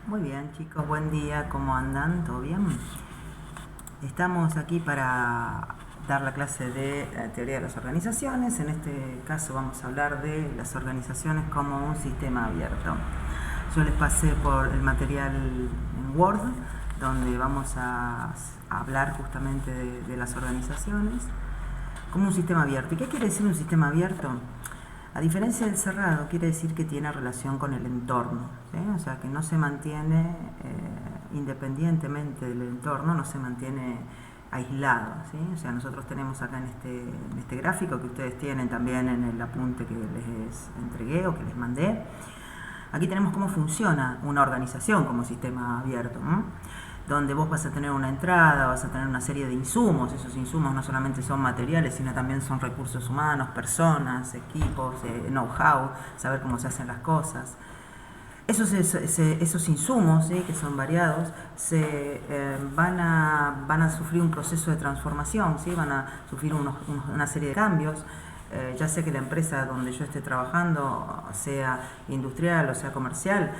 Muy bien, chicos, buen día, ¿cómo andan? ¿Todo bien? Estamos aquí para dar la clase de teoría de las organizaciones. En este caso vamos a hablar de las organizaciones como un sistema abierto. Yo les pasé por el material en Word, donde vamos a hablar justamente de las organizaciones como un sistema abierto. ¿Y qué quiere decir un sistema abierto? A diferencia del cerrado, quiere decir que tiene relación con el entorno, ¿sí? O sea, que no se mantiene independientemente del entorno, no se mantiene aislado, ¿sí? O sea, nosotros tenemos acá en este gráfico que ustedes tienen también en el apunte que les entregué o que les mandé. Aquí tenemos cómo funciona una organización como sistema abierto, ¿no? Donde vos vas a tener una entrada, vas a tener una serie de insumos. Esos insumos no solamente son materiales, sino también son recursos humanos, personas, equipos, know-how, saber cómo se hacen las cosas. Esos insumos, ¿sí?, que son variados, van a sufrir un proceso de transformación, ¿sí? Van a sufrir una serie de cambios. Ya sea que la empresa donde yo esté trabajando sea industrial o sea comercial,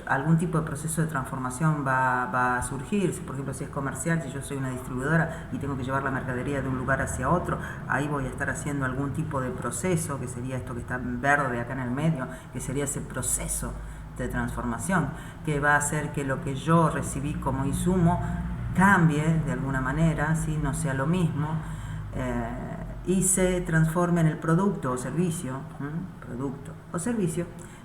algún tipo de proceso de transformación va a surgir. Por ejemplo, si es comercial, si yo soy una distribuidora y tengo que llevar la mercadería de un lugar hacia otro, ahí voy a estar haciendo algún tipo de proceso, que sería esto que está en verde acá en el medio, que sería ese proceso de transformación, que va a hacer que lo que yo recibí como insumo cambie de alguna manera, ¿sí? No sea lo mismo, y se transforme en el producto o servicio,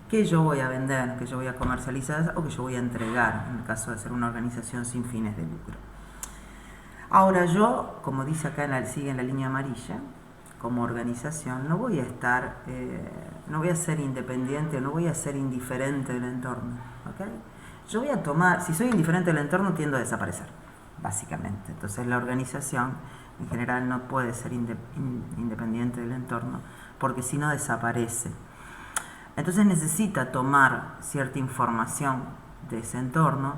que yo voy a vender, que yo voy a comercializar o que yo voy a entregar, en el caso de ser una organización sin fines de lucro. Ahora yo, como dice acá sigue en la línea amarilla, como organización, no voy a estar, no voy a ser independiente, no voy a ser indiferente del entorno, ¿okay? Yo voy a tomar, si soy indiferente del entorno, tiendo a desaparecer, básicamente. Entonces la organización en general no puede ser independiente del entorno, porque si no desaparece. Entonces necesita tomar cierta información de ese entorno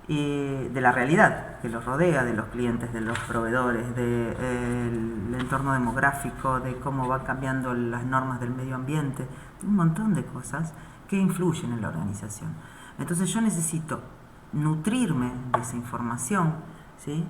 y de la realidad que los rodea, de los clientes, de los proveedores, del entorno demográfico, de cómo van cambiando las normas del medio ambiente, de un montón de cosas que influyen en la organización. Entonces yo necesito nutrirme de esa información, ¿sí?,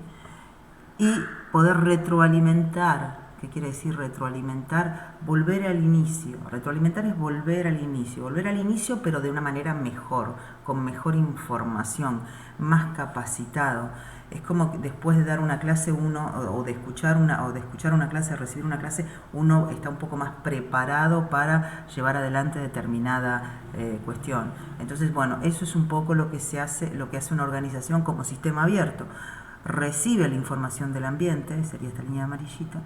y poder retroalimentar. ¿Qué quiere decir retroalimentar? Volver al inicio. Retroalimentar es volver al inicio, pero de una manera mejor, con mejor información, más capacitado. Es como que después de dar una clase o de escuchar una clase, recibir una clase, uno está un poco más preparado para llevar adelante determinada cuestión. Entonces, bueno, eso es un poco lo que hace una organización como sistema abierto. Recibe la información del ambiente, sería esta línea amarillita,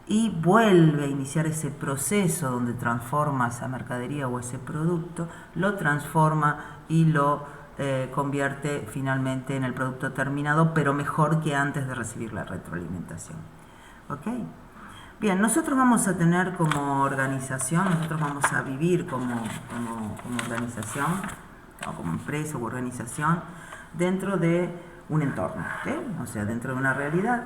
y vuelve a iniciar ese proceso donde transforma esa mercadería o ese producto, lo transforma y lo convierte finalmente en el producto terminado, pero mejor que antes de recibir la retroalimentación. ¿Ok? Bien, nosotros vamos a tener como organización, nosotros vamos a vivir como organización, o como empresa u organización, dentro de un entorno, ¿okay? O sea, dentro de una realidad.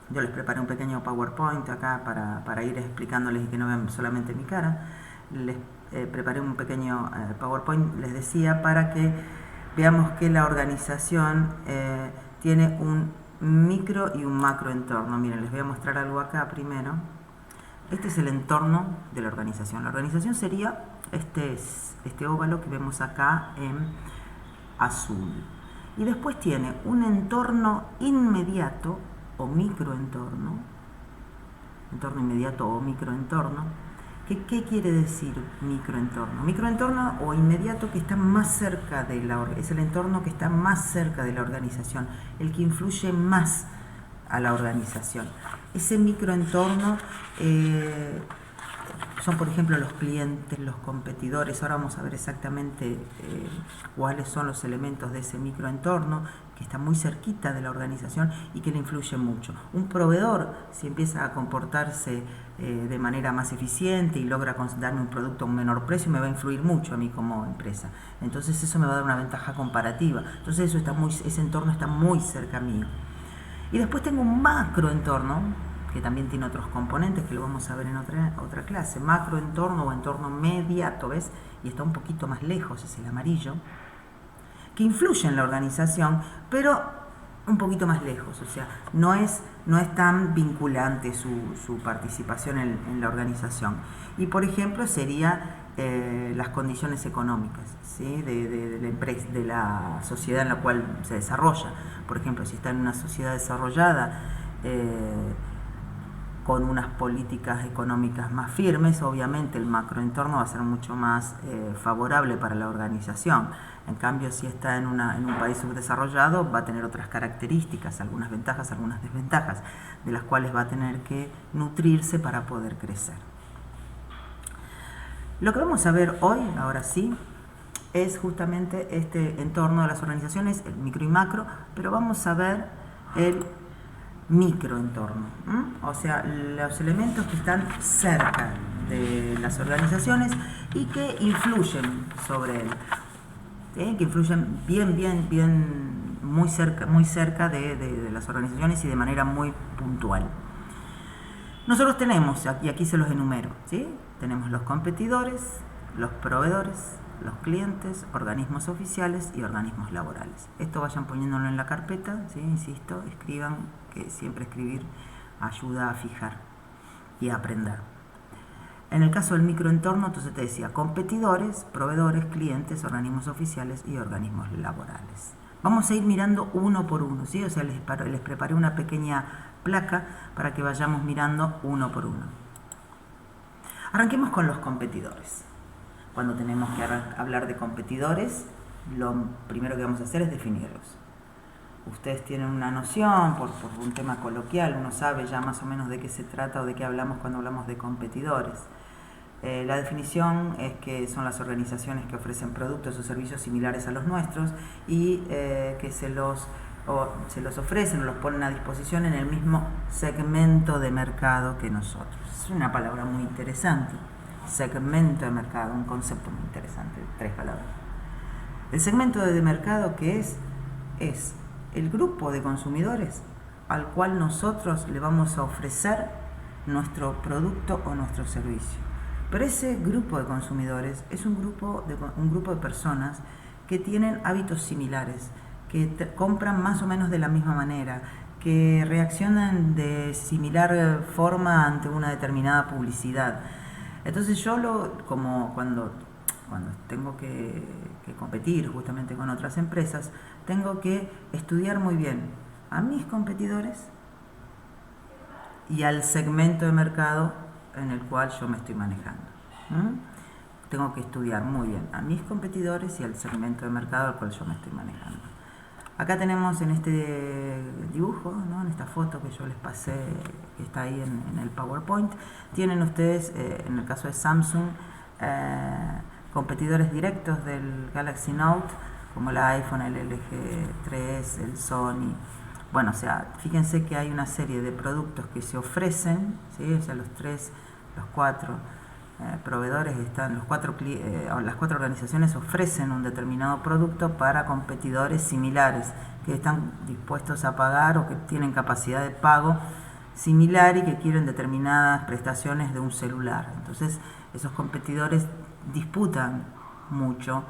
Yo les preparé un pequeño PowerPoint acá para ir explicándoles y que no vean solamente mi cara. Les preparé un pequeño PowerPoint, les decía, para que veamos que la organización tiene un micro y un macro entorno. Miren, les voy a mostrar algo acá primero. Este es el entorno de la organización. La organización sería este óvalo que vemos acá en azul. Y después tiene un entorno inmediato o microentorno, entorno inmediato o microentorno. ¿Qué quiere decir microentorno? Microentorno o inmediato, que está más cerca es el entorno que está más cerca de la organización, el que influye más a la organización. Ese microentorno son, por ejemplo, los clientes, los competidores. Ahora vamos a ver exactamente cuáles son los elementos de ese microentorno que está muy cerquita de la organización y que le influye mucho. Un proveedor, si empieza a comportarse de manera más eficiente y logra darme un producto a un menor precio, me va a influir mucho a mí como empresa. Entonces eso me va a dar una ventaja comparativa. Entonces ese entorno está muy cerca mío. Y después tengo un macroentorno, que también tiene otros componentes que lo vamos a ver en otra clase. Macroentorno o entorno mediato, ¿ves? Y está un poquito más lejos, es el amarillo, que influye en la organización, pero un poquito más lejos, o sea, no es tan vinculante su participación en la organización. Y por ejemplo sería las condiciones económicas, ¿sí? de la empresa, de la sociedad en la cual se desarrolla. Por ejemplo, si está en una sociedad desarrollada con unas políticas económicas más firmes, obviamente el macroentorno va a ser mucho más favorable para la organización. En cambio, si está en un país subdesarrollado, va a tener otras características, algunas ventajas, algunas desventajas, de las cuales va a tener que nutrirse para poder crecer. Lo que vamos a ver hoy, ahora sí, es justamente este entorno de las organizaciones, el micro y macro, pero vamos a ver el microentorno, o sea, los elementos que están cerca de las organizaciones y que influyen sobre él, que influyen bien muy cerca de las organizaciones y de manera muy puntual. Nosotros tenemos, y aquí se los enumero, ¿sí? Tenemos los competidores, los proveedores, los clientes, organismos oficiales y organismos laborales. Esto vayan poniéndolo en la carpeta, ¿sí? Insisto, escriban, que siempre escribir ayuda a fijar y a aprender. En el caso del microentorno, entonces te decía competidores, proveedores, clientes, organismos oficiales y organismos laborales. Vamos a ir mirando uno por uno, ¿sí? O sea, les preparé una pequeña placa para que vayamos mirando uno por uno. Arranquemos con los competidores. Cuando tenemos que hablar de competidores, lo primero que vamos a hacer es definirlos. Ustedes tienen una noción, por un tema coloquial, uno sabe ya más o menos de qué se trata o de qué hablamos cuando hablamos de competidores. La definición es que son las organizaciones que ofrecen productos o servicios similares a los nuestros y que se los ofrecen o los ponen a disposición en el mismo segmento de mercado que nosotros. Es una palabra muy interesante. Segmento de mercado, un concepto muy interesante, 3 palabras. El segmento de mercado que es el grupo de consumidores al cual nosotros le vamos a ofrecer nuestro producto o nuestro servicio. Pero ese grupo de consumidores es un grupo de personas que tienen hábitos similares, que compran más o menos de la misma manera, que reaccionan de similar forma ante una determinada publicidad. Entonces yo como cuando tengo que competir justamente con otras empresas, tengo que estudiar muy bien a mis competidores y al segmento de mercado en el cual yo me estoy manejando. Tengo que estudiar muy bien a mis competidores y al segmento de mercado al cual yo me estoy manejando. Acá tenemos en este dibujo, ¿no? En esta foto que yo les pasé, que está ahí en el PowerPoint, tienen ustedes, en el caso de Samsung, competidores directos del Galaxy Note, como el iPhone, el LG 3, el Sony. Bueno, o sea, fíjense que hay una serie de productos que se ofrecen, ¿sí? O sea, los 4 proveedores están, las 4 organizaciones ofrecen un determinado producto para competidores similares que están dispuestos a pagar o que tienen capacidad de pago similar y que quieren determinadas prestaciones de un celular. Entonces, esos competidores disputan mucho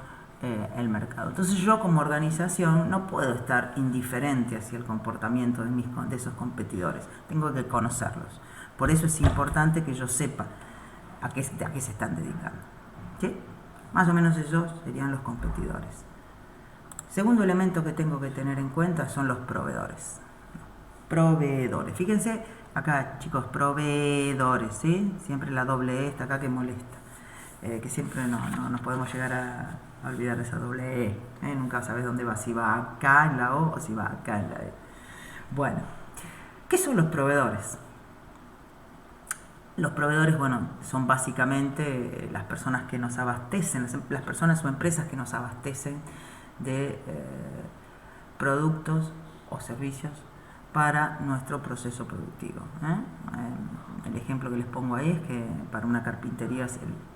el mercado. Entonces, yo como organización no puedo estar indiferente hacia el comportamiento de esos competidores. Tengo que conocerlos. Por eso es importante que yo sepa a qué se están dedicando. ¿Sí? Más o menos esos serían los competidores. Segundo elemento que tengo que tener en cuenta son los proveedores. Proveedores. Fíjense acá, chicos, proveedores, ¿sí? Siempre la doble E está acá que molesta. Que siempre no nos podemos llegar a olvidar de esa doble E. Nunca sabes dónde va, si va acá en la O o si va acá en la E. Bueno, ¿qué son los proveedores? Los proveedores, bueno, son básicamente las personas que nos abastecen, las personas o empresas que nos abastecen de productos o servicios para nuestro proceso productivo. El ejemplo que les pongo ahí es que para una carpintería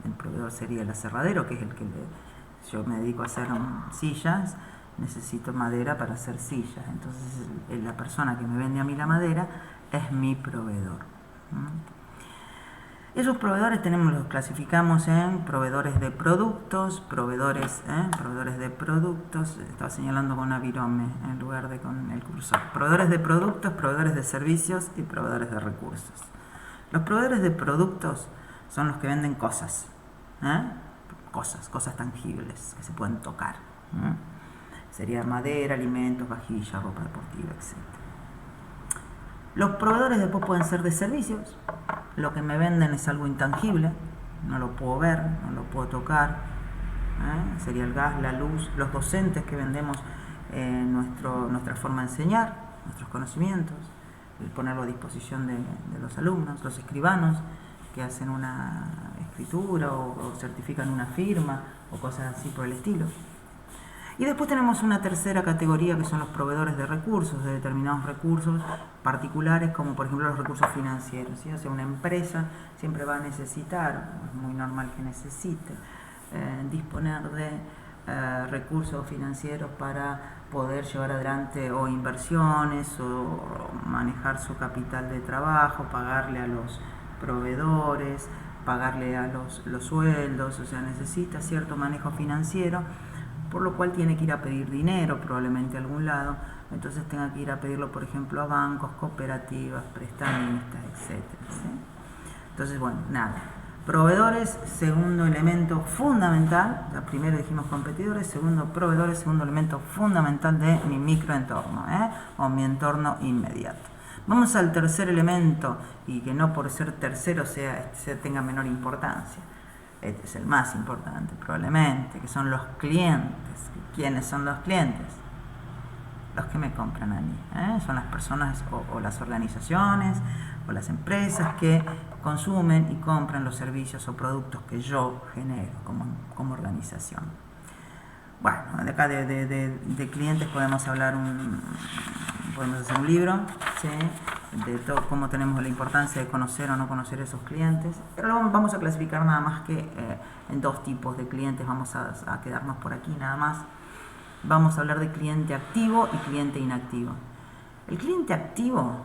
el proveedor sería el aserradero, que es el que yo me dedico a hacer sillas, necesito madera para hacer sillas. Entonces la persona que me vende a mí la madera es mi proveedor. Esos proveedores los clasificamos en proveedores de productos, proveedores de productos, estaba señalando con una virome en lugar de con el cursor. Proveedores de productos, proveedores de servicios y proveedores de recursos. Los proveedores de productos son los que venden cosas, cosas tangibles que se pueden tocar. Sería madera, alimentos, vajilla, ropa deportiva, etc. Los proveedores después pueden ser de servicios. Lo que me venden es algo intangible, no lo puedo ver, no lo puedo tocar. Sería el gas, la luz, los docentes que vendemos nuestra forma de enseñar, nuestros conocimientos, el ponerlo a disposición de los alumnos, los escribanos que hacen una escritura o certifican una firma o cosas así por el estilo. Y después tenemos una tercera categoría que son los proveedores de recursos, de determinados recursos particulares, como por ejemplo los recursos financieros, ¿sí? O sea, una empresa siempre va a necesitar, es muy normal que necesite, disponer de recursos financieros para poder llevar adelante o inversiones o manejar su capital de trabajo, pagarle a los proveedores, pagarle a los sueldos, o sea, necesita cierto manejo financiero, por lo cual tiene que ir a pedir dinero probablemente a algún lado, entonces tenga que ir a pedirlo, por ejemplo, a bancos, cooperativas, prestamistas, etc. ¿Sí? Entonces, bueno, nada. Proveedores, segundo elemento fundamental, ya primero dijimos competidores, segundo proveedores, segundo elemento fundamental de mi microentorno, o mi entorno inmediato. Vamos al tercer elemento, y que no por ser tercero tenga menor importancia. Este es el más importante probablemente, que son los clientes. ¿Quiénes son los clientes? Los que me compran a mí. Son las personas o las organizaciones o las empresas que consumen y compran los servicios o productos que yo genero como organización. Bueno, de acá de clientes podemos hablar podemos hacer un libro, ¿sí? De todo cómo tenemos la importancia de conocer o no conocer esos clientes, pero lo vamos a clasificar nada más que en dos tipos de clientes. Vamos a quedarnos por aquí nada más. Vamos a hablar de cliente activo y cliente inactivo. El cliente activo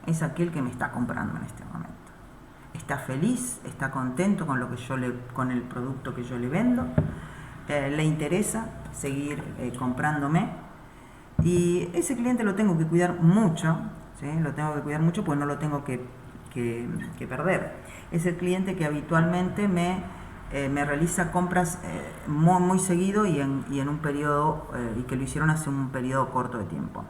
es aquel que me está comprando en este momento. Está feliz, está contento con con el producto que yo le vendo, le interesa seguir comprándome, y ese cliente lo tengo que cuidar mucho, ¿sí? Lo tengo que cuidar mucho porque no lo tengo que perder. Es el cliente que habitualmente me realiza compras muy seguido y en un periodo, y que lo hicieron hace un periodo corto de tiempo.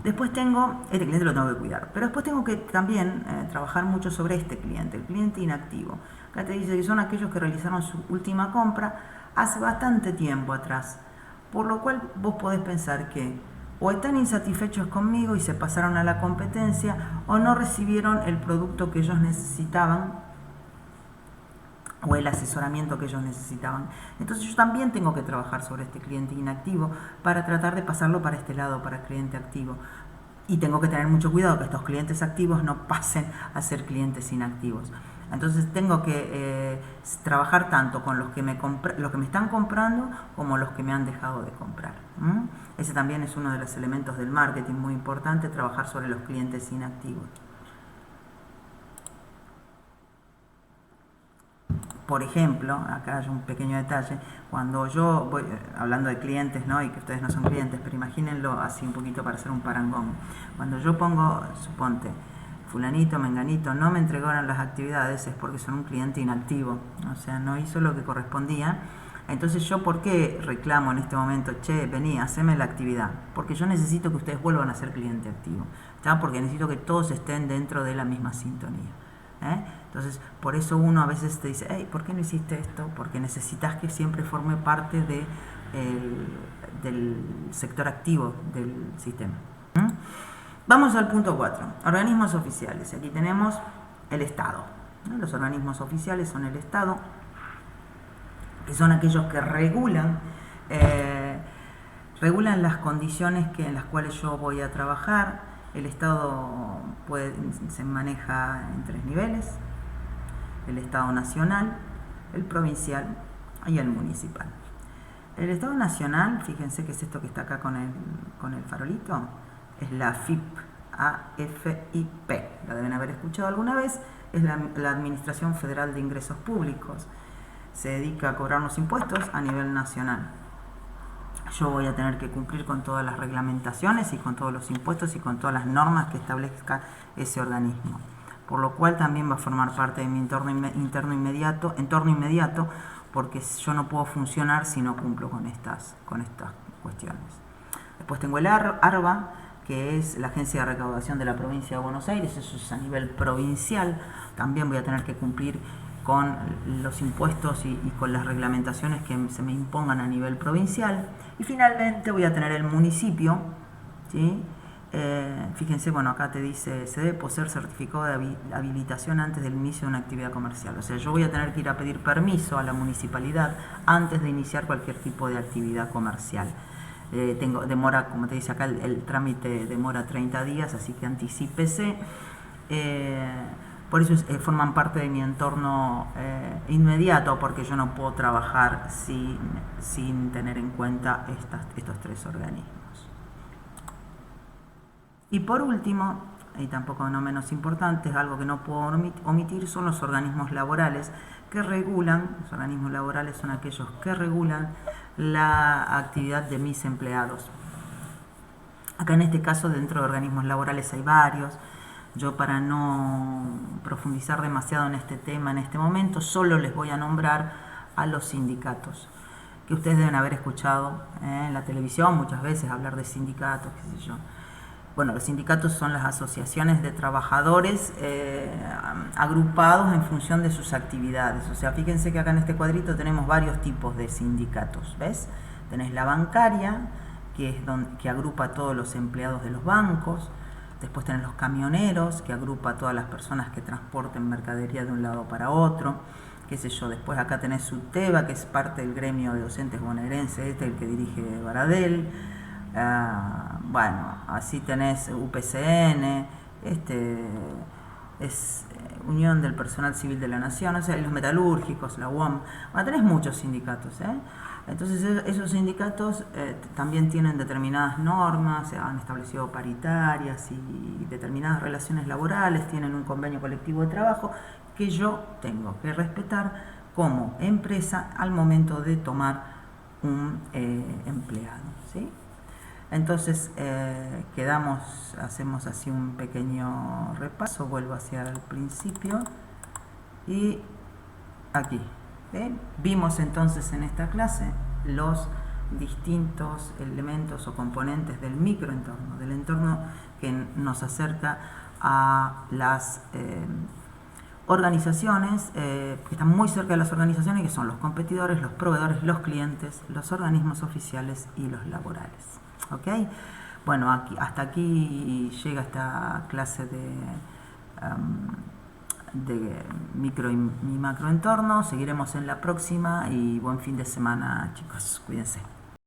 Después este cliente lo tengo que cuidar, pero después tengo que también trabajar mucho sobre este cliente, el cliente inactivo. Acá te dice que son aquellos que realizaron su última compra hace bastante tiempo atrás, por lo cual vos podés pensar que o están insatisfechos conmigo y se pasaron a la competencia, o no recibieron el producto que ellos necesitaban o el asesoramiento que ellos necesitaban. Entonces yo también tengo que trabajar sobre este cliente inactivo para tratar de pasarlo para este lado, para el cliente activo. Y tengo que tener mucho cuidado que estos clientes activos no pasen a ser clientes inactivos. Entonces tengo que trabajar tanto con los que me están comprando como los que me han dejado de comprar. Ese también es uno de los elementos del marketing muy importante, trabajar sobre los clientes inactivos. Por ejemplo, acá hay un pequeño detalle, cuando yo voy hablando de clientes, ¿no? Y que ustedes no son clientes, pero imagínenlo así un poquito para hacer un parangón. Cuando yo pongo, suponte, fulanito, menganito, no me entregaron las actividades, es porque son un cliente inactivo, o sea, no hizo lo que correspondía. Entonces yo, ¿por qué reclamo en este momento? Che, vení, haceme la actividad. Porque yo necesito que ustedes vuelvan a ser cliente activo, ¿está? Porque necesito que todos estén dentro de la misma sintonía. Entonces, por eso uno a veces te dice, hey, ¿por qué no hiciste esto? Porque necesitas que siempre forme parte del sector activo del sistema. Vamos al punto 4, organismos oficiales. Aquí tenemos el Estado. Los organismos oficiales son el Estado, que son aquellos que regulan las condiciones en las cuales yo voy a trabajar. El Estado se maneja en 3 niveles: el Estado nacional, el provincial y el municipal. El Estado nacional, fíjense que es esto que está acá con el farolito, es la AFIP, AFIP, la deben haber escuchado alguna vez, es la Administración Federal de Ingresos Públicos. Se dedica a cobrar los impuestos a nivel nacional. Yo voy a tener que cumplir con todas las reglamentaciones y con todos los impuestos y con todas las normas que establezca ese organismo. Por lo cual también va a formar parte de mi entorno inmediato, porque yo no puedo funcionar si no cumplo con estas cuestiones. Después tengo el ARBA, que es la Agencia de Recaudación de la Provincia de Buenos Aires, eso es a nivel provincial. También voy a tener que cumplir con los impuestos y con las reglamentaciones que se me impongan a nivel provincial. Y finalmente voy a tener el municipio, ¿sí? Fíjense, bueno, acá te dice, se debe poseer certificado de habilitación antes del inicio de una actividad comercial. O sea, yo voy a tener que ir a pedir permiso a la municipalidad antes de iniciar cualquier tipo de actividad comercial. Demora, como te dice acá, el trámite demora 30 días, así que anticípese. Por eso forman parte de mi entorno inmediato, porque yo no puedo trabajar sin tener en cuenta estos tres organismos. Y por último, y tampoco no menos importante, es algo que no puedo omitir, son los organismos laborales que regulan. Los organismos laborales son aquellos que regulan la actividad de mis empleados. Acá en este caso, dentro de organismos laborales hay varios. Yo, para no profundizar demasiado en este tema en este momento, solo les voy a nombrar a los sindicatos, que ustedes deben haber escuchado en la televisión muchas veces hablar de sindicatos, qué sé yo. Bueno, los sindicatos son las asociaciones de trabajadores agrupados en función de sus actividades. O sea, fíjense que acá en este cuadrito tenemos varios tipos de sindicatos, ¿ves? Tenés la bancaria, que agrupa a todos los empleados de los bancos. Después tenés los camioneros, que agrupa a todas las personas que transporten mercadería de un lado para otro. Qué sé yo, después acá tenés SUTEBA, que es parte del gremio de docentes bonaerenses, el que dirige Baradel. Bueno, así tenés UPCN, es Unión del Personal Civil de la Nación, o sea, los metalúrgicos, la UOM. Bueno, tenés muchos sindicatos, Entonces esos sindicatos también tienen determinadas normas, se han establecido paritarias y determinadas relaciones laborales, tienen un convenio colectivo de trabajo que yo tengo que respetar como empresa al momento de tomar un empleado, ¿sí? Entonces hacemos así un pequeño repaso, vuelvo hacia el principio y aquí. Vimos entonces en esta clase los distintos elementos o componentes del microentorno, del entorno que nos acerca a las organizaciones, que están muy cerca de las organizaciones, que son los competidores, los proveedores, los clientes, los organismos oficiales y los laborales. ¿Ok? Bueno, hasta aquí llega esta clase de micro y macroentorno. Seguiremos en la próxima y buen fin de semana, chicos. Cuídense.